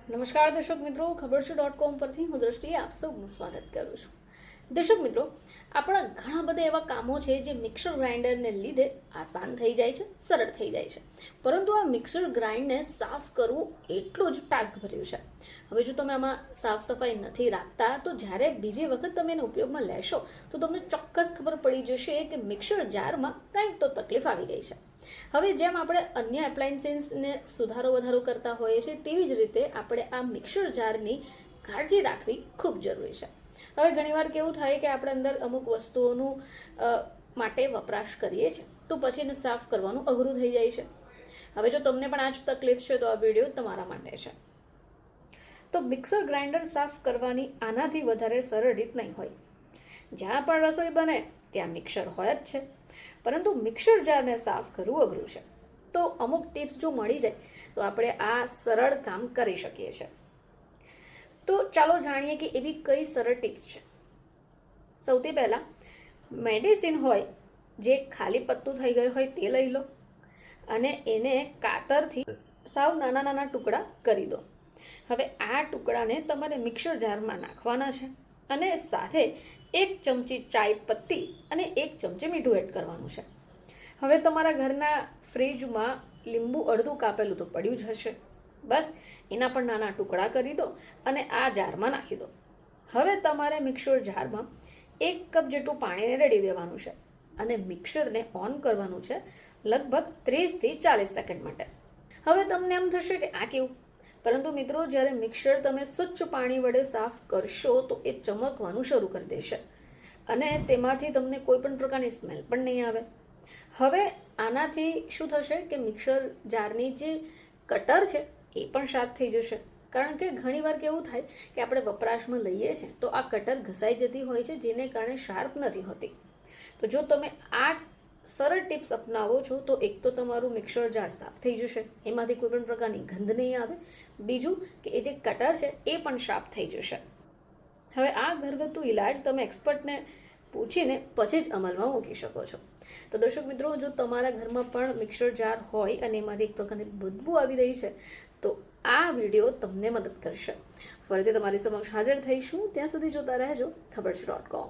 નમસ્કાર દર્શક મિત્રો, ખબર છે .com પરથી હું દ્રષ્ટિએ આપ સૌનું સ્વાગત કરું છું. દર્શક મિત્રો, આપણા ઘણા બધા એવા કામો છે જે મિક્સર ગ્રાઇન્ડરને લીધે આસાન થઈ જાય છે, સરળ થઈ જાય છે. પરંતુ આ મિક્સર ગ્રાઇન્ડને સાફ કરવું એટલું જ ટાસ્ક ભર્યું છે. હવે જો તમે આમાં સાફ સફાઈ નથી રાખતા તો જ્યારે બીજી વખત તમે એને ઉપયોગમાં લેશો તો તમને ચોક્કસ ખબર પડી જશે કે મિક્સર જારમાં કંઈક તો તકલીફ આવી ગઈ છે. હવે જેમ આપણે અન્ય એપ્લાયન્સીસને સુધારો વધારો કરતા હોઈએ છીએ તેવી જ રીતે આપણે આ મિક્સર જારની કાળજી રાખવી ખૂબ જરૂરી છે. હવે ઘણીવાર કેવું થાય કે આપણે અંદર અમુક વસ્તુઓનું માટે વપરાશ કરીએ છીએ તો પછી એને સાફ કરવાનું અઘરું થઈ જાય છે. હવે જો તમને પણ આ જ તકલીફ છે તો આ વિડીયો તમારા માટે છે. તો મિક્સર ગ્રાઇન્ડર સાફ કરવાની આનાથી વધારે સરળ રીત નહીં હોય. જ્યાં પણ રસોઈ બને ત્યાં મિક્સર હોય જ છે, પરંતુ મિક્સર જારને સાફ કરવું અઘરું છે. તો અમુક ટિપ્સ જો મળી જાય તો આપણે આ સરળ કામ કરી શકીએ છીએ. તો ચાલો જાણીએ કે એવી કઈ સરળ ટિપ્સ છે. સૌથી પહેલાં મેડિસિન હોય જે ખાલી પત્તું થઈ ગયું હોય તે લઈ લો અને એને કાતરથી સાવ નાના નાના ટુકડા કરી દો. હવે આ ટુકડાને તમારે મિક્સર જારમાં નાખવાના છે અને સાથે 1 ચમચી ચાય પત્તી અને 1 ચમચી મીઠું એડ કરવાનું છે. હવે તમારા ઘરના ફ્રીજમાં લીંબુ અડધું કાપેલું તો પડ્યું જ હશે. બસ એના પણ નાના ટુકડા કરી દો અને આ જારમાં નાખી દો. હવે તમારે મિક્સર જારમાં 1 કપ જેટલું પાણીને રેડી દેવાનું છે અને મિક્સરને ઓન કરવાનું છે લગભગ 30 થી 40 સેકન્ડ માટે. હવે તમને એમ થશે કે આ કેવું, પરંતુ મિત્રો જ્યારે મિક્સર તમે સ્વચ્છ પાણી વડે સાફ કરશો તો એ ચમકવાનું શરૂ કરી દેશે અને તેમાંથી તમને કોઈ પણ પ્રકારની સ્મેલ પણ નહીં આવે. હવે આનાથી શું થશે કે મિક્સર જારની જે કટર છે એ પણ શાર્પ થઈ જશે. કારણ કે ઘણીવાર કેવું થાય કે આપણે વપરાશમાં લઈએ છીએ તો આ કટર ઘસાઈ જતી હોય છે જેને કારણે શાર્પ નથી હોતી. તો જો તમે આ સરળ ટિપ્સ અપનાવો છો તો એક તો તમારું મિક્સર જાર સાફ થઈ જશે, એમાંથી કોઈ પણ પ્રકારની ગંધ નહીં આવે. બીજું કે એ જે કટર છે એ પણ શાર્પ થઈ જશે. હવે આ ઘરગથ્થુ ઇલાજ તમે એક્સપર્ટને પૂછીને પછી જ અમલમાં મૂકી શકો છો. તો દર્શક મિત્રો, જો તમારા ઘરમાં પણ મિક્સર જાર હોય અને એમાંથી એક પ્રકારની બદબૂ આવી રહી છે તો આ વિડીયો તમને મદદ કરશે. ફરીથી તમારી સમક્ષ હાજર થઈશું. ત્યાં સુધી જોતા રહેજો ખબર છે .com.